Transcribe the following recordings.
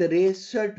63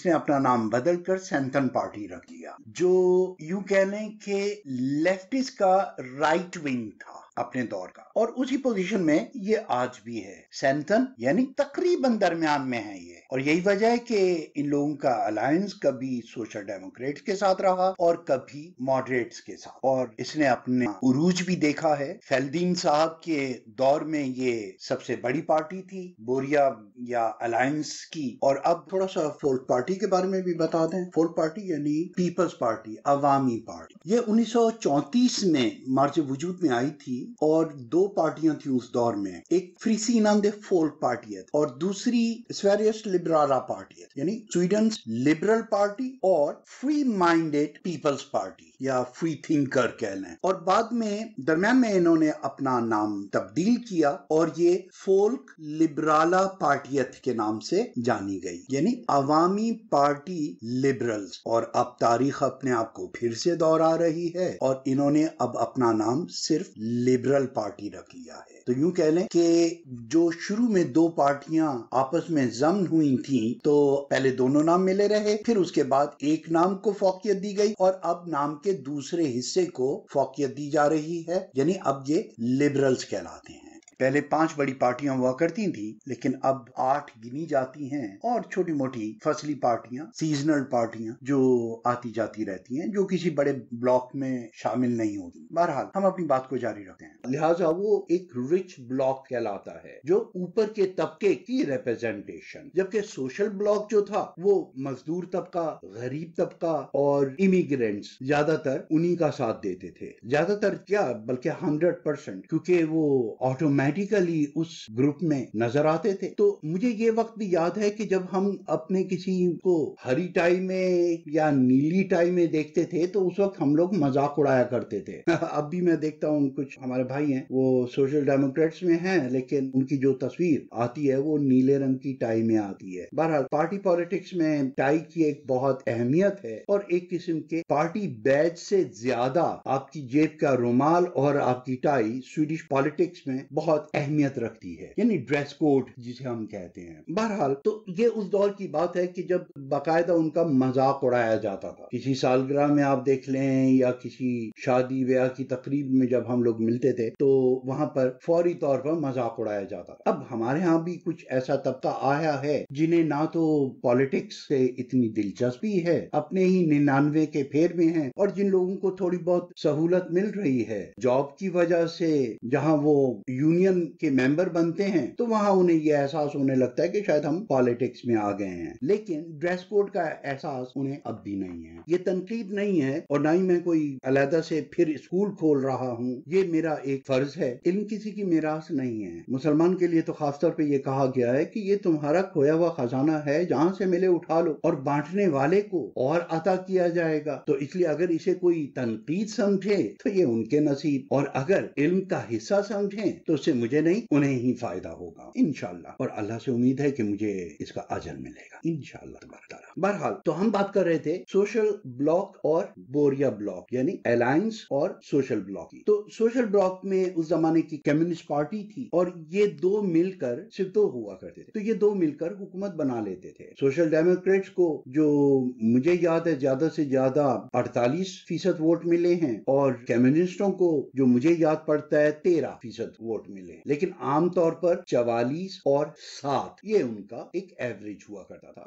اس نے اپنا نام بدل کر سینتن پارٹی رکھ دیا، جو یوں کہہ لیں کہ لیفٹسٹ کا رائٹ ونگ تھا اپنے دور کا، اور اسی پوزیشن میں یہ آج بھی ہے۔ سینتن یعنی تقریباً درمیان میں ہے یہ، اور یہی وجہ ہے کہ ان لوگوں کا الائنس کبھی سوشل ڈیموکریٹس کے ساتھ رہا اور کبھی ماڈریٹس کے ساتھ، اور اس نے اپنے عروج بھی دیکھا ہے۔ فیلڈین صاحب کے دور میں یہ سب سے بڑی پارٹی تھی، بوریا یا الائنس کی۔ اور اب تھوڑا سا فولک پارٹی کے بارے میں بھی بتا دیں۔ فولک پارٹی یعنی پیپلز پارٹی، عوامی پارٹی، یہ 1934 میں مارچ وجود میں آئی تھی، اور دو پارٹیاں تھیں اس دور میں، ایک فریسینان دے فولک پارٹی ہے اور دوسری سویریس لبرالا پارٹی ہے، یعنی سویڈنز لبرل پارٹی اور فری مائنڈڈ پیپلز پارٹی یا فری تھنکر کہہ لیں۔ اور بعد میں درمیان میں انہوں نے اپنا نام تبدیل کیا اور یہ فولک لبرالا پارٹیت کے نام سے جانی گئی، یعنی عوامی پارٹی لبرلز۔ اور اب تاریخ اپنے آپ کو پھر سے دوہرا رہی ہے اور انہوں نے اب اپنا نام صرف لبرل پارٹی رکھ لیا ہے۔ تو یوں کہہ لیں کہ جو شروع میں دو پارٹیاں آپس میں ضم ہوئی تھیں تو پہلے دونوں نام ملے رہے، پھر اس کے بعد ایک نام کو فوقیت دی گئی اور اب نام کے دوسرے حصے کو فوقیت دی جا رہی ہے، یعنی اب یہ لبرلز کہلاتے ہیں۔ پہلے 5 بڑی پارٹیاں ہوا کرتی تھیں لیکن اب 8 گنی جاتی ہیں، اور چھوٹی موٹی فصلی پارٹیاں، سیزنل پارٹیاں جو آتی جاتی رہتی ہیں، جو کسی بڑے بلاک میں شامل نہیں ہوتی۔ بہرحال ہم اپنی بات کو جاری رکھتے ہیں۔ لہٰذا وہ ایک رچ بلاک کہلاتا ہے جو اوپر کے طبقے کی ریپرزنٹیشن، جبکہ سوشل بلاک جو تھا وہ مزدور طبقہ، غریب طبقہ اور امیگرینٹس زیادہ تر انہی کا ساتھ دیتے تھے، زیادہ تر کیا بلکہ 100%، کیونکہ وہ آٹومیٹکلی اس گروپ میں نظر آتے تھے۔ تو مجھے یہ وقت بھی یاد ہے کہ جب ہم اپنے کسی کو ہری ٹائی میں یا نیلی ٹائی میں دیکھتے تھے تو اس وقت ہم لوگ مذاق اڑایا کرتے تھے۔ اب بھی میں دیکھتا ہوں کچھ ہمارے بھائی ہیں وہ سوشل ڈیموکریٹس میں ہیں لیکن ان کی جو تصویر آتی ہے وہ نیلے رنگ کی ٹائی میں آتی ہے۔ بہرحال پارٹی پالیٹکس میں ٹائی کی ایک بہت اہمیت ہے، اور ایک قسم کے پارٹی بیج سے زیادہ آپ کی جیب کا رومال اور آپ کی ٹائی سویڈش پالیٹکس میں بہت اہمیت رکھتی ہے، یعنی ڈریس کوڈ جسے ہم کہتے ہیں۔ بہرحال تو یہ اس دور کی بات ہے کہ جب باقاعدہ ان کا مذاق اڑایا جاتا تھا۔ کسی سالگرہ میں آپ دیکھ لیں یا کسی شادی بیاہ کی تقریب میں جب ہم لوگ ملتے تھے تو وہاں پر فوری طور پر مذاق اڑایا جاتا تھا۔ اب ہمارے ہاں بھی کچھ ایسا طبقہ آیا ہے جنہیں نہ تو پالیٹکس سے اتنی دلچسپی ہے، اپنے ہی 99 کے پھیر میں ہیں، اور جن لوگوں کو تھوڑی بہت سہولت مل رہی ہے جاب کی وجہ سے، جہاں وہ یونین کے ممبر بنتے ہیں تو وہاں انہیں یہ احساس ہونے لگتا ہے کہ شاید ہم پالیٹکس میں آ گئے ہیں، لیکن ڈریس کوڈ کا احساس انہیں اب بھی نہیں ہے۔ یہ تنقید نہیں ہے اور نہ ہی میں کوئی علیحدہ سے پھر اسکول کھول رہا ہوں، یہ میرا ایک فرض ہے۔ علم کسی کی میراث نہیں ہے۔ مسلمان کے لیے تو خاص طور پہ یہ کہا گیا ہے کہ یہ تمہارا کھویا ہوا خزانہ ہے، جہاں سے ملے اٹھا لو اور بانٹنے والے کو اور عطا کیا جائے گا۔ تو اس لیے اگر اسے کوئی تنقید سمجھے تو یہ ان کے نصیب، اور اگر علم کا حصہ سمجھیں تو اس سے مجھے نہیں انہیں ہی فائدہ ہوگا انشاءاللہ، اور اللہ سے امید ہے کہ مجھے اس کا اجر ملے گا انشاءاللہ تبارک تعالیٰ۔ بہرحال تو ہم بات کر رہے تھے سوشل بلاک اور بوریا بلاک، یعنی الائنس اور سوشل بلاک کی۔ تو سوشل بلاک میں اس زمانے کی کمیونسٹ پارٹی تھی اور یہ دو مل کر صرف دو ہوا کرتے تھے، تو یہ دو مل کر حکومت بنا لیتے تھے۔ سوشل ڈیموکریٹس کو جو مجھے یاد ہے زیادہ سے زیادہ 48% ووٹ ملے ہیں، اور کمیونسٹوں کو جو مجھے یاد پڑتا ہے 13% ووٹ ملے، لیکن عام طور پر 44 اور 7 یہ ان کا ایک ایوریج ہوا کرتا تھا۔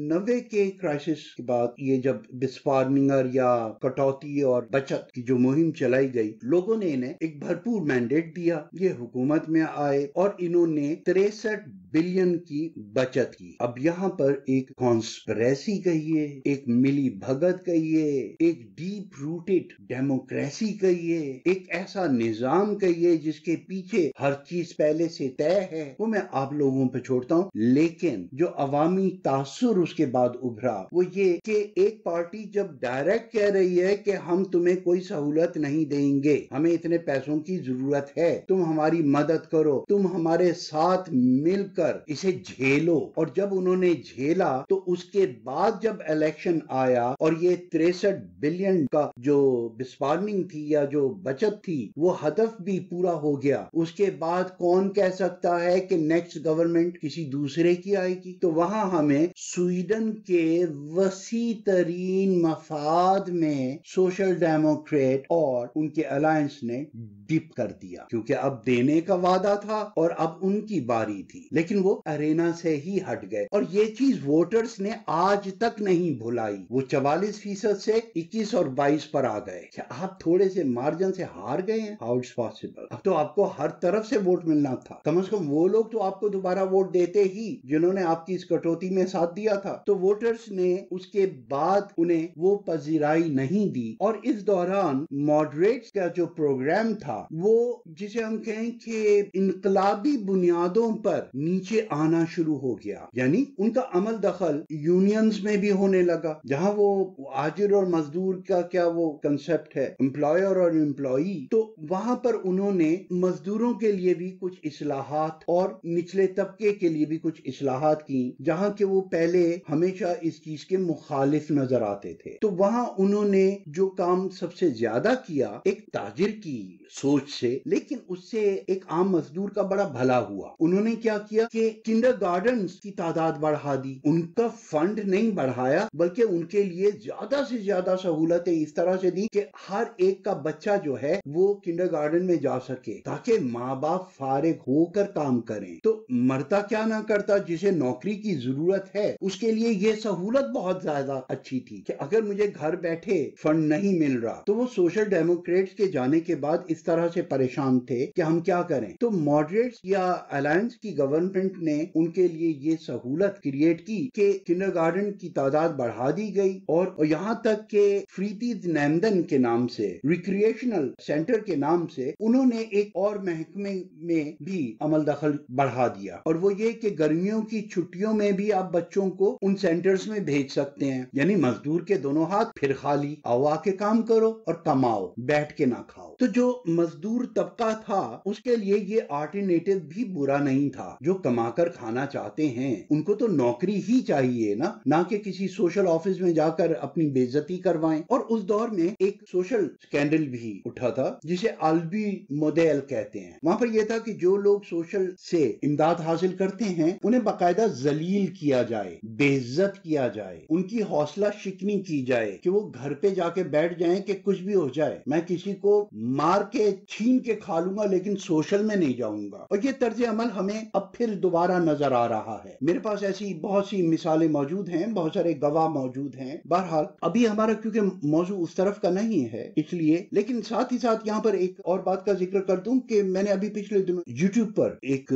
90 کے کرائسس کے بعد یہ جب بسپارنگر یا کٹوتی اور بچت کی جو مہم چلائی گئی، لوگوں نے انہیں ایک بھرپور مینڈیٹ دیا، یہ حکومت میں آئے اور انہوں نے 63 بلین کی بچت کی۔ اب یہاں پر ایک کانسپریسی کہیے، ایک ملی بھگت کہیے، ایک ڈیپ روٹڈ ڈیموکریسی کہیے، ایک ایسا نظام کہیے جس کے پیچھے ہر چیز پہلے سے طے ہے، وہ میں آپ لوگوں پہ چھوڑتا ہوں۔ لیکن جو عوامی تاثر اس کے بعد ابھرا وہ یہ کہ ایک پارٹی جب ڈائریکٹ کہہ رہی ہے کہ ہم تمہیں کوئی سہولت نہیں دیں گے، ہمیں اتنے پیسوں کی ضرورت ہے، تم ہماری مدد کرو، تم ہمارے ساتھ مل کر اسے جھیلو، اور جب انہوں نے جھیلا تو اس کے بعد جب الیکشن آیا اور یہ 63 بلین کا جو بسپارننگ تھی یا جو بچت تھی وہ ہدف بھی پورا ہو گیا، اس کے بعد کون کہہ سکتا ہے کہ نیکسٹ گورنمنٹ کسی دوسرے کی آئے گی؟ تو وہاں ہمیں سویڈن کے وسیع ترین مفاد میں سوشل ڈیموکریٹ اور ان کے الائنس نے ڈپ کر دیا، کیونکہ اب دینے کا وعدہ تھا اور اب ان کی باری تھی، لیکن وہ ارینا سے ہی ہٹ گئے، اور یہ چیز ووٹرز نے آج تک نہیں بھلائی۔ وہ 44% سے 21 اور 22 پر آ گئے کہ آپ تھوڑے سے مارجن سے ہار گئے ہیں، ہاؤ اٹس پاسبل؟ اب تو آپ کو ہر طرف سے ووٹ ملنا تھا، کم از کم وہ لوگ تو آپ کو دوبارہ ووٹ دیتے ہی جنہوں نے آپ کی اس کٹوتی میں ساتھ دیا تھا۔ تو ووٹرز نے اس کے بعد انہیں وہ پذیرائی نہیں دی، اور اس دوران ماڈریٹس کا جو پروگرام تھا وہ جسے ہم کہیں کہ انقلابی بنیادوں پر نیچے آنا شروع ہو گیا، یعنی ان کا عمل دخل یونینز میں بھی ہونے لگا، جہاں وہ آجر اور مزدور کا کیا وہ کنسپٹ ہے، امپلائر اور امپلائی، تو وہاں پر انہوں نے مزدوروں کے لیے بھی کچھ اصلاحات اور نچلے طبقے کے لیے بھی کچھ اصلاحات کی، جہاں کہ وہ پہلے ہمیشہ اس چیز کے مخالف نظر آتے تھے۔ تو وہاں انہوں نے جو کام سب سے زیادہ کیا ایک تاجر کی سوچ سے، لیکن اس سے ایک عام مزدور کا بڑا بھلا ہوا۔ انہوں نے کیا کیا کہ کنڈر گارڈنز کی تعداد بڑھا دی، ان کا فنڈ نہیں بڑھایا بلکہ ان کے لیے زیادہ سے زیادہ سہولتیں اس طرح سے دی کہ ہر ایک کا بچہ جو ہے وہ کنڈر گارڈن میں جا سکے، تاکہ ماں باپ فارغ ہو کر کام کریں۔ تو مرتا کیا نہ کرتا، جسے نوکری کی ضرورت ہے اس کے لیے یہ سہولت بہت زیادہ اچھی تھی کہ اگر مجھے گھر بیٹھے فنڈ نہیں مل رہا تو وہ سوشل ڈیموکریٹس کے جانے کے بعد اس طرح سے پریشان تھے کہ ہم کیا کریں۔ تو ماڈریٹس یا الائنس کی گورنمنٹ نے ان کے لیے یہ سہولت کریٹ کی کہ کنڈر گارڈن کی تعداد بڑھا دی گئی، اور یہاں تک کہ فریتیز نیمدن کے نام سے، ریکریشنل سینٹر کے نام سے، انہوں نے ایک اور محکمے میں بھی عمل دخل بڑھا دیا، اور وہ یہ کہ گرمیوں کی چھٹیوں میں بھی آپ بچوں کو ان سینٹرز میں بھیج سکتے ہیں، یعنی مزدور کے دونوں ہاتھ پھر خالی، آؤ آ کے کام کرو اور کماؤ، بیٹھ کے نہ کھاؤ۔ تو جو مزدور طبقہ تھا اس کے لیے یہ آلٹرنیٹو بھی برا نہیں تھا، جو کما کر کھانا چاہتے ہیں ان کو تو نوکری ہی چاہیے نا، نہ کہ کسی سوشل آفس میں جا کر اپنی بے عزتی کروائیں۔ اور اس دور میں ایک سوشل سکینڈل بھی اٹھا تھا جسے آلبی ماڈل کہتے ہیں۔ وہاں پر یہ تھا کہ جو لوگ سوشل سے امداد حاصل کرتے ہیں انہیں باقاعدہ ذلیل کیا جائے، بے عزت کیا جائے، ان کی حوصلہ شکنی کی جائے کہ وہ گھر پہ جا کے بیٹھ جائیں کہ کچھ بھی ہو جائے، میں کسی کو مار کے چھین کے کھا لوں گا لیکن سوشل میں نہیں جاؤں گا۔ اور یہ طرز عمل ہمیں اب پھر دوبارہ نظر آ رہا ہے۔ میرے پاس ایسی بہت سی مثالیں موجود ہیں، بہت سارے گواہ موجود ہیں۔ بہرحال ابھی ہمارا کیونکہ موضوع اس طرف کا نہیں ہے اس لیے، لیکن ساتھ ہی ساتھ یہاں پر ایک اور بات کا ذکر کر دوں کہ میں نے ابھی پچھلے دنوں یوٹیوب پر ایک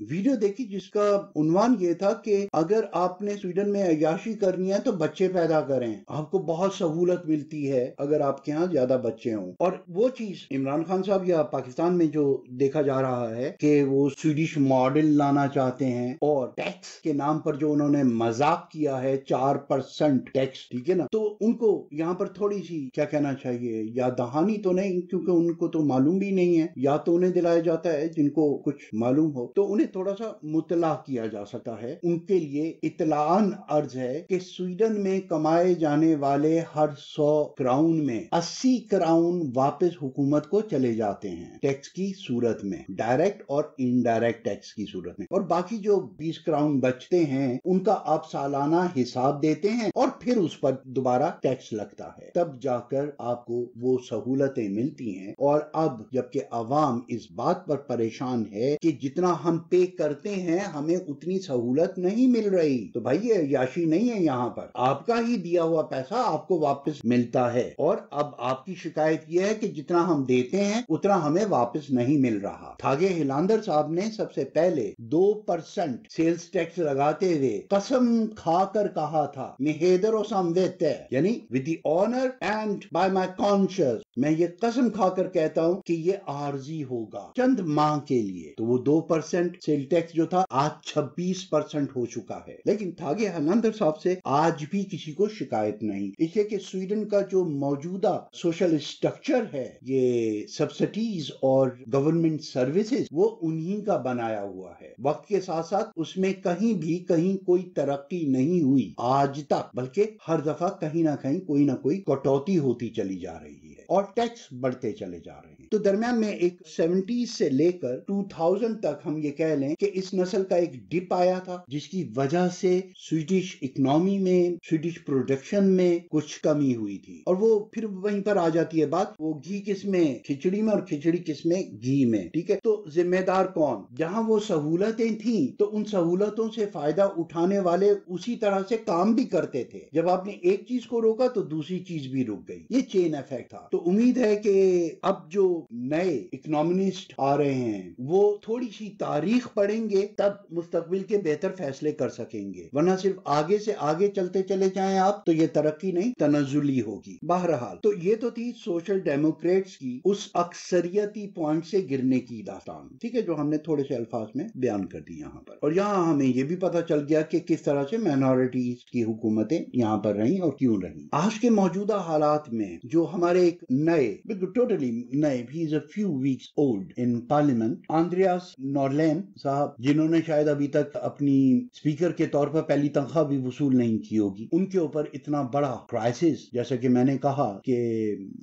ویڈیو دیکھی جس کا عنوان یہ تھا کہ اگر آپ نے سویڈن میں عیاشی کرنی ہے تو بچے پیدا کریں، آپ کو بہت سہولت ملتی ہے اگر آپ کے ہاں زیادہ بچے ہوں۔ اور وہ چیز عمران خان صاحب یا پاکستان میں جو دیکھا جا رہا ہے کہ وہ سویڈش ماڈل لانا چاہتے ہیں، اور ٹیکس کے نام پر جو انہوں نے مذاق کیا ہے 4% ٹیکس، ٹھیک ہے نا، تو ان کو یہاں پر تھوڑی سی کیا کہنا چاہیے، یا دہانی تو نہیں کیونکہ ان کو تو معلوم بھی نہیں ہے، یا تو انہیں دلایا جاتا ہے جن کو کچھ معلوم ہو، تو انہیں تھوڑا سا مطلع کیا جا سکتا ہے۔ ان کے لیے اطلاعاً عرض ہے کہ سویڈن میں کمائے جانے والے ہر 100 کراؤن میں 80 کراؤن واپس حکومت کو چلے جاتے ہیں ٹیکس کی صورت میں، ڈائریکٹ اور انڈائریکٹ ٹیکس کی صورت میں، اور باقی جو 20 کراؤن بچتے ہیں ان کا آپ سالانہ حساب دیتے ہیں اور پھر اس پر دوبارہ ٹیکس لگتا ہے، تب جا کر آپ کو وہ سہولتیں ملتی ہیں۔ اور اب جبکہ عوام اس بات پر پریشان ہے کہ جتنا ہم پے کرتے ہیں ہمیں اتنی سہولت نہیں مل رہی، تو بھائی یہ عیاشی نہیں ہے، یہاں پر آپ کا ہی دیا ہوا پیسہ آپ کو واپس ملتا ہے، اور اب آپ کی شکایت یہ ہے کہ جتنا ہم دیتے ہیں اتنا ہمیں واپس نہیں مل رہا۔ تھاگے ہلانڈر صاحب نے سب سے پہلے 2% سیلز ٹیکس لگاتے ہوئے قسم کھا کر کہا تھا میہیدر و سامویتے، یعنی with the honor and by my conscience، میں یہ قسم کھا کر کہتا ہوں کہ یہ عارضی ہوگا چند ماہ کے لیے۔ تو وہ 2% سیل ٹیکس جو تھا آج 26% ہو چکا ہے، لیکن تھاگے ہلانڈر صاحب سے آج بھی کسی کو شکایت نہیں، اس لیے کہ سویڈن کا جو موجودہ سوشل اسٹرکچر ہے، یہ سبسڈیز اور گورنمنٹ سروسز، وہ انہی کا بنایا ہوا ہے۔ وقت کے ساتھ ساتھ اس میں کہیں کوئی ترقی نہیں ہوئی آج تک، بلکہ ہر دفعہ کہیں نہ کہیں کوئی نہ کوئی کٹوتی ہوتی چلی جا رہی ہے۔ اور ٹیکس بڑھتے چلے جا رہے ہیں. تو درمیان میں ایک 70 سے لے کر 2000 تک ہم یہ کہہ لیں کہ اس نسل کا ایک ڈپ آیا تھا جس کی وجہ سے سویڈش اکنامی میں، سویڈش پروڈکشن میں کچھ کمی ہوئی تھی. اور وہ پھر وہیں پر آ جاتی ہے بات، وہ گھی کس میں؟ کھچڑی میں، اور کھچڑی کس میں؟ گھی میں. ٹھیک ہے، تو ذمہ دار کون؟ جہاں وہ سہولتیں تھیں تو ان سہولتوں سے فائدہ اٹھانے والے اسی طرح سے کام بھی کرتے تھے. جب آپ نے ایک چیز کو روکا تو دوسری چیز بھی رک گئی. یہ چین ایفیکٹ تھا. تو امید ہے کہ اب جو نئے اکنامسٹ آ رہے ہیں وہ تھوڑی سی تاریخ پڑھیں گے، تب مستقبل کے بہتر فیصلے کر سکیں گے. ورنہ صرف آگے سے آگے چلتے چلے جائیں آپ تو یہ ترقی نہیں، تنزلی ہوگی. بہرحال تو یہ تو تھی سوشل ڈیموکریٹس کی اس اکثریتی پوائنٹ سے گرنے کی داستان، ٹھیک ہے، جو ہم نے تھوڑے سے الفاظ میں بیان کر دی یہاں پر. اور یہاں ہمیں یہ بھی پتا چل گیا کہ کس طرح سے مائنورٹیز کی حکومتیں یہاں پر رہیں اور کیوں رہیں. آج کے موجودہ حالات میں جو ہمارے ایک نئے، ٹوٹلی نئے، he is a few weeks old in parliament، Andreas نورلین صاحب، جنہوں نے شاید ابھی تک اپنی اسپیکر کے طور پر پہلی تنخواہ بھی وصول نہیں کی ہوگی، ان کے اوپر اتنا بڑا کرائسس، جیسا کہ میں نے کہا کہ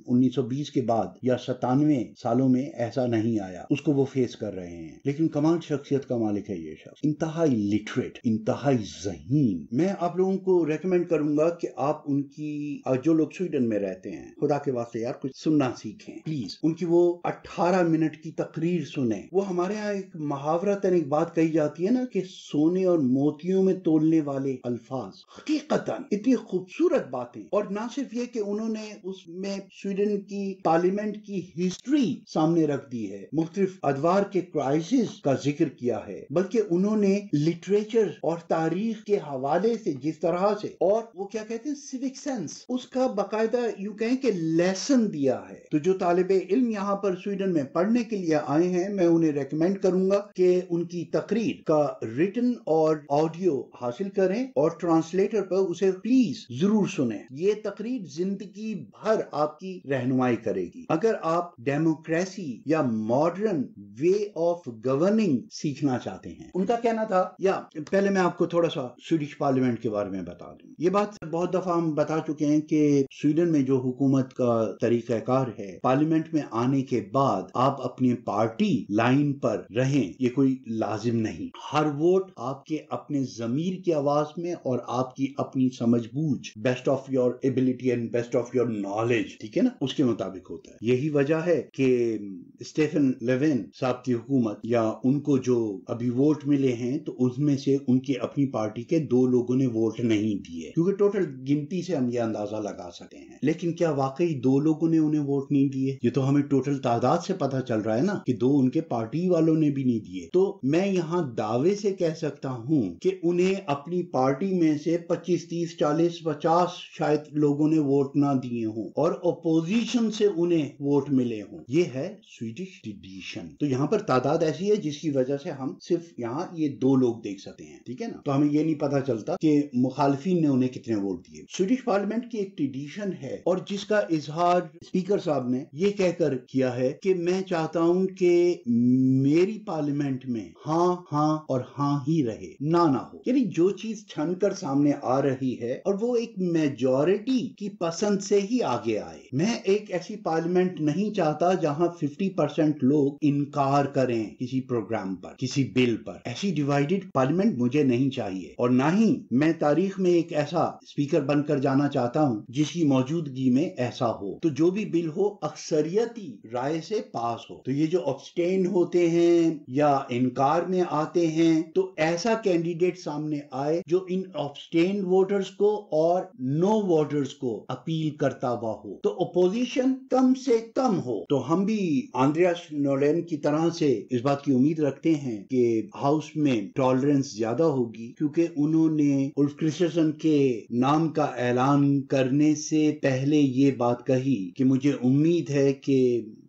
1920 کے بعد یا 97 سالوں میں ایسا نہیں آیا، اس کو وہ فیس کر رہے ہیں. لیکن کمال شخصیت کا مالک ہے یہ شخص، انتہائی لٹریٹ، انتہائی ذہین. میں آپ لوگوں کو ریکمینڈ کروں گا کہ آپ ان کی، جو لوگ سویڈن میں رہتے ہیں، خدا کے واسطے یار کچھ سننا سیکھیں پلیز. ان کی وہ 18 منٹ کی تقریر سنیں. وہ ہمارے ہاں ایک محاورتاً ایک بات کہی جاتی ہے نا کہ سونے اور موتیوں میں تولنے والے الفاظ، حقیقتاً اتنی خوبصورت باتیں. اور نہ صرف یہ کہ انہوں نے اس میں سویڈن کی پارلیمنٹ کی ہسٹری سامنے رکھ دی ہے، مختلف ادوار کے کرائسس کا ذکر کیا ہے، بلکہ انہوں نے لٹریچر اور تاریخ کے حوالے سے جس طرح سے، اور وہ کیا کہتے ہیں، سیوک سینس، اس کا باقاعدہ یوں کہیں کہ لیسن دیا ہے. تو جو طالب علم یہاں پر سویڈن میں پڑھنے کے لیے آئے ہیں، میں انہیں ریکمینڈ کروں گا کہ ان کی تقریر کا ریٹن اور آڈیو حاصل کریں اور ٹرانسلیٹر پر اسے پلیز ضرور سنیں. یہ تقریر زندگی بھر آپ کی رہنمائی کرے گی. اگر آپ ڈیموکریسی یا ماڈرن وے آف گورننگ سیکھنا چاہتے ہیں، ان کا کہنا تھا، یا پہلے میں آپ کو تھوڑا سا سویڈش پارلیمنٹ کے بارے میں بتا دوں. یہ بات بہت دفعہ ہم بتا چکے ہیں کہ سویڈن میں جو حکومت کا طریقہ کار ہے، پارلیمنٹ میں آنے کے بعد آپ اپنی پارٹی لائن پر رہیں، یہ کوئی لازم نہیں. ہر ووٹ آپ کے اپنے ضمیر کی آواز میں اور آپ کی اپنی سمجھ بوجھ، best of your ability and best of your knowledge, ٹھیک ہے نا، اس کے مطابق ہوتا ہے. یہی وجہ ہے کہ اسٹیفن لیون صاحب کی حکومت، یا ان کو جو ابھی ووٹ ملے ہیں تو ان میں سے ان کی اپنی پارٹی کے 2 لوگوں نے ووٹ نہیں دیے، کیونکہ ٹوٹل گنتی سے ہم یہ اندازہ لگا سکتے ہیں. لیکن کیا واقعی 2 لوگوں نے انہیں ووٹ نہیں دیے؟ یہ تو ہمیں ٹوٹل تعداد سے پتہ چل رہا ہے نا کہ 2 ان کے پارٹی والوں نے بھی نہیں دیے. تو میں یہاں دعوے سے کہہ سکتا ہوں کہ انہیں اپنی پارٹی میں سے 25 30 40 50 شاید لوگوں نے ووٹ نہ دیے ہوں، اور اپوزیشن سے انہیں ووٹ ملے ہوں. یہ ہے سویڈش ٹریڈیشن. تو یہاں پر تعداد ایسی ہے جس کی وجہ سے ہم صرف یہاں یہ 2 لوگ دیکھ سکتے ہیں، ٹھیک ہے نا. تو ہمیں یہ نہیں پتا چلتا کہ مخالفین نے انہیں کتنے ووٹ دیے. سویڈش پارلیمنٹ کی ایک ٹریڈیشن ہے، اور جس کا اظہار اسپیکر صاحب نے یہ کہہ کر کیا ہے کہ میں چاہتا ہوں کہ میری پارلیمنٹ میں ہاں ہاں اور ہاں ہی رہے، نہ ہو. یعنی جو چیز چھن کر سامنے آ رہی ہے اور وہ ایک میجورٹی کی پسند سے ہی آگے آئے. میں ایک ایسی پارلیمنٹ نہیں چاہتا جہاں 50% لوگ انکار کریں کسی پروگرام پر، کسی بل پر. ایسی ڈیوائیڈڈ پارلیمنٹ مجھے نہیں چاہیے، اور نہ ہی میں تاریخ میں ایک ایسا اسپیکر بن کر جانا چاہتا ہوں جس کی موجودگی میں ایسا ہو. تو جو بھی بل ہو اکثریتی رائے سے پاس ہو. تو یہ جو ابسٹین ہوتے ہیں یا انکار میں آتے ہیں، تو ایسا کینڈیڈیٹ سامنے آئے جو ان ابسٹین ووٹرز کو اور نو ووٹرز کو اپیل کرتا ہوا ہو، تو اپوزیشن کم سے کم ہو. تو ہم بھی آندریاس نورلین کی طرح سے اس بات کی امید رکھتے ہیں کہ ہاؤس میں ٹالرنس زیادہ ہوگی، کیونکہ انہوں نے اولف کرسٹرسن کے نام کا اعلان کرنے سے پہلے یہ بات کہی کہ مجھے امید ہے کہ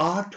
8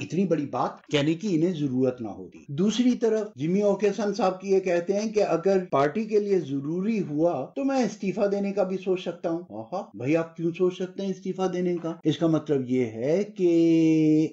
اتنی بڑی بات کہنے کی انہیں ضرورت نہ ہوتی۔ دوسری طرف جمی اوکیسن صاحب کی یہ کہتے ہیں کہ اگر پارٹی کے لیے ضروری ہوا تو میں استعفیٰ دینے کا بھی سوچ سکتا ہوں۔ بھائی آپ کیوں سوچ سکتے ہیں استعفیٰ دینے کا؟ اس کا مطلب یہ ہے کہ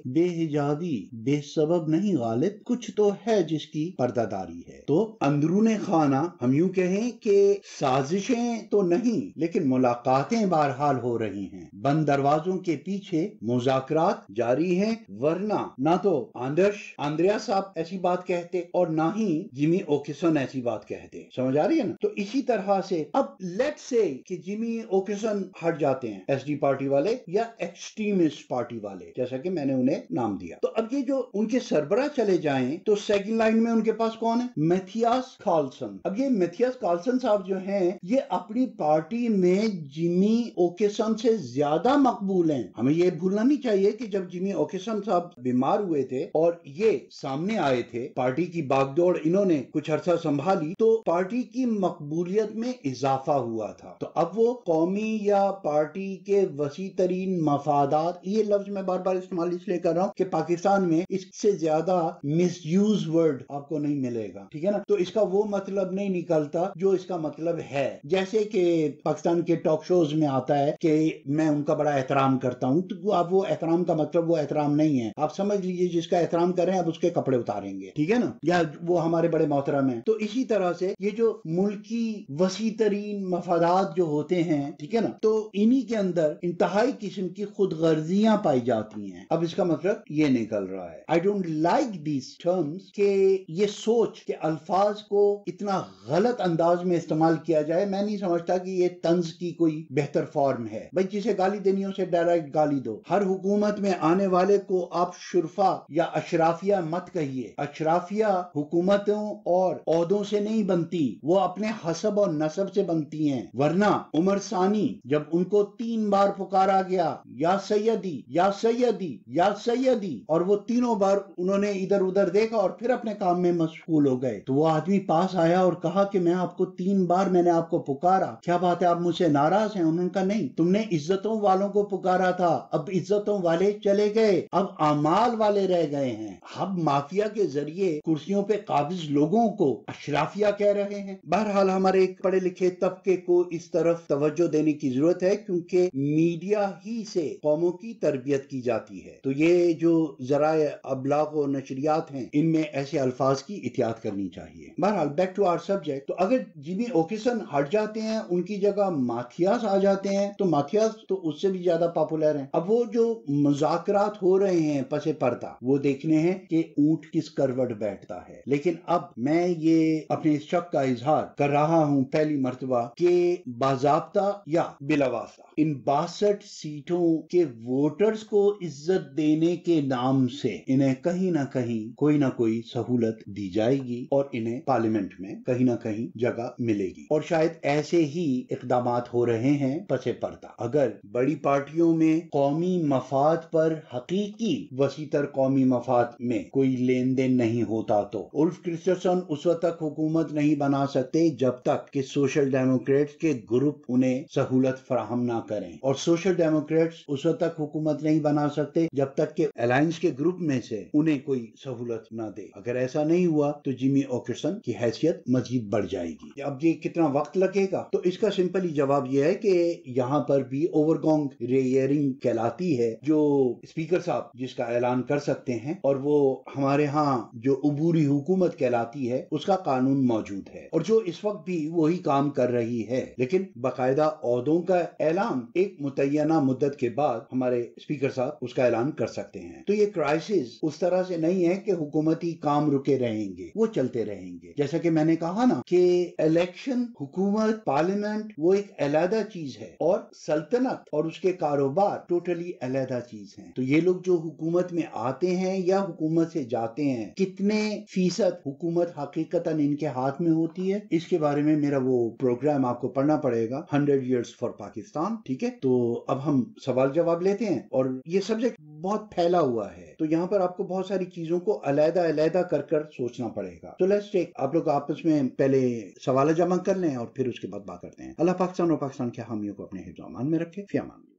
بے حجابی بے سبب نہیں غالب، کچھ تو ہے جس کی پردہ داری ہے۔ تو اندرون خانہ ہم یوں کہیں کہ سازشیں تو نہیں لیکن ملاقاتیں بہرحال ہو رہی ہیں، بند دروازوں کے پیچھے مذاکرات جاری ہیں، ورنہ نہ تو آندریا صاحب ایسی بات کہتے اور نہ ہی جمی اوکیسن ایسی بات کہتے۔ سمجھ آ رہی ہے نا؟ تو اسی طرح سے اب لیٹ سے کہ جمی اوکیسن ہٹ جاتے ہیں ایس ڈی پارٹی والے یا ایکسٹریمسٹ پارٹی والے، جیسا کہ میں نے انہیں نام دیا، تو اب یہ جو ان کے سربراہ چلے جائیں تو سیکنڈ لائن میں ان کے پاس کون ہے؟ میتھیاس کارلسن۔ اب یہ میتھیاس کارلسن صاحب جو ہیں یہ اپنی پارٹی میں جمی اوکیسن سے زیادہ مقبول ہیں۔ ہمیں یہ بھولنا نہیں چاہیے کہ جب جمی اوکیسن صاحب بیمار ہوئے تھے اور یہ سامنے آئے تھے، پارٹی کی باغ دوڑ انہوں نے کچھ عرصہ سنبھالی تو پارٹی کی مقبولیت میں اضافہ ہوا تھا۔ تو اب وہ قومی یا پارٹی کے وسیع ترین مفادات، یہ لفظ میں بار بار استعمال اس لیے کر رہا ہوں کہ پاکستان میں اس سے زیادہ مس یوز ورڈ آپ کو نہیں ملے گا، ٹھیک ہے نا؟ تو اس کا وہ مطلب نہیں نکلتا جو اس کا مطلب ہے، جیسے کہ پاکستان کے ٹاک شوز میں آتا ہے کہ میں ان کا بڑا احترام کرتا ہوں، تو اب وہ احترام کا مطلب وہ احترام نہیں ہے۔ آپ سمجھ لیجئے جس کا احترام کریں اب اس کے کپڑے اتاریں گے، ٹھیک ہے نا؟ یا وہ ہمارے بڑے محترم ہیں۔ تو اسی طرح سے یہ جو ملکی وسیع ترین مفادات جو ہوتے ہیں، ٹھیک ہے نا، تو انہی کے اندر انتہائی قسم کی خود غرضیاں پائی جاتی ہیں۔ اب اس کا مطلب یہ نکل رہا ہے I don't like these terms، کہ یہ سوچ کہ الفاظ کو اتنا غلط انداز میں استعمال کیا جائے، میں نہیں سمجھتا کہ یہ طنز کی کوئی بہتر فارم ہے۔ بھائی جسے گالی دینی ہو اسے ڈائریکٹ گالی دو۔ ہر حکومت میں آنے والے کو آپ شرفا یا اشرافیہ مت کہیے۔ اشرافیہ حکومتوں اور عہدوں سے نہیں بنتی، وہ اپنے حسب اور نسب سے بنتی ہیں، ورنہ عمر ثانی جب ان کو 3 بار پکارا گیا یا سیدی یا سیدی یا سیدی، اور وہ تینوں بار انہوں نے ادھر ادھر دیکھا اور پھر اپنے کام میں مشغول ہو گئے، تو وہ آدمی پاس آیا اور کہا کہ میں آپ کو 3 بار میں نے آپ کو پکارا، کیا بات ہے آپ مجھ سے ناراض ہیں؟ انہوں نے کہا نہیں، تم نے عزتوں والوں کو پکارا تھا، اب عزتوں والے چلے گئے، اب اعمال والے رہ گئے ہیں۔ اب مافیا کے ذریعے کرسیوں پہ قابض لوگوں کو اشرافیہ کہہ رہے ہیں۔ بہرحال ہمارے ایک پڑھے لکھے طبقے کو اس طرف توجہ دینے کی ضرورت ہے، کیونکہ میڈیا ہی سے قوموں کی تربیت کی جاتی ہے، تو یہ جو ذرائع ابلاغ و نشریات ہیں ان میں ایسے الفاظ کی احتیاط کرنی چاہیے۔ بہرحال بیک ٹو آور سبجیکٹ، تو اگر جمی اوکیسن ہٹ جاتے ہیں، ان کی جگہ ماتھیاس آ جاتے ہیں، تو ماتھیاس تو اس سے بھی زیادہ پاپولر ہیں۔ اب وہ جو مذاکرات ہو رہے ہیں پس پردہ، وہ دیکھنے ہیں کہ اونٹ کس کروٹ بیٹھتا ہے۔ لیکن اب میں یہ اپنے شک کا اظہار کر رہا ہوں پہلی مرتبہ کہ باضابطہ یا بلا واسطہ ان 62 سیٹوں کے ووٹرز کو عزت دینے کے نام سے انہیں کہیں نہ کہیں کوئی نہ کوئی سہولت دی جائے گی اور انہیں پارلیمنٹ میں کہیں نہ کہیں جگہ ملے گی، اور شاید ایسے ہی اقدامات ہو رہے ہیں پس پردہ۔ اگر بڑی پارٹیوں میں قومی مفاد پر حقیقی وسیع تر قومی مفاد میں کوئی لین دین نہیں ہوتا تو اولف کرسچنسن اس وقت تک حکومت نہیں بنا سکتے جب تک کہ سوشل ڈیموکریٹس کے گروپ انہیں سہولت فراہم نہ کریں، اور سوشل ڈیموکریٹس اس وقت تک حکومت نہیں بنا سکتے جب تک کہ الائنس کے گروپ میں سے انہیں کوئی سہولت نہ دے۔ اگر ایسا نہیں ہوا تو جمی اوکیسن کی حیثیت مزید بڑھ جائے گی۔ اب یہ کتنا وقت لگے گا؟ تو اس کا سمپلی جواب یہ ہے کہ یہاں پر بھی اوور گونگ ریئرنگ کہلاتی ہے، جو اسپیکر صاحب جس کا اعلان کر سکتے ہیں، اور وہ ہمارے ہاں جو عبوری حکومت کہلاتی ہے اس کا قانون موجود ہے، اور جو اس وقت بھی وہی کام کر رہی ہے، لیکن باقاعدہ عہدوں کا اعلان ایک متعینہ مدت کے بعد ہمارے اسپیکر صاحب اس کا اعلان کر سکتے ہیں۔ تو یہ کرائسس اس طرح سے نہیں ہے کہ حکومتی کام رکے رہیں گے، وہ چلتے رہیں گے۔ جیسا کہ میں نے کہا نا کہ الیکشن، حکومت، پارلیمنٹ وہ ایک علیحدہ چیز ہے، اور سلطنت اور اس کے کاروبار ٹوٹلی علیحدہ چیز ہیں۔ تو یہ لوگ جو حکومت میں آتے ہیں یا حکومت سے جاتے ہیں، کتنے فیصد حکومت حقیقتاً ان کے ہاتھ میں ہوتی ہے، اس کے بارے میں میرا وہ پروگرام آپ کو پڑھنا پڑے گا، 100 Years for Pakistan، ٹھیک ہے؟ تو اب ہم سوال جواب لیتے ہیں، اور یہ سبجیکٹ بہت پھیلا ہوا ہے، تو یہاں پر آپ کو بہت ساری چیزوں کو علیحدہ علیحدہ کر سوچنا پڑے گا۔ تو لیٹس ٹیک، آپ لوگ آپس میں پہلے سوال جمع کر لیں اور پھر اس کے بعد بات کرتے ہیں۔ اللہ پاکستان اور پاکستان کے حامیوں کو اپنے حفظ و امان میں رکھے۔ فی امان اللہ۔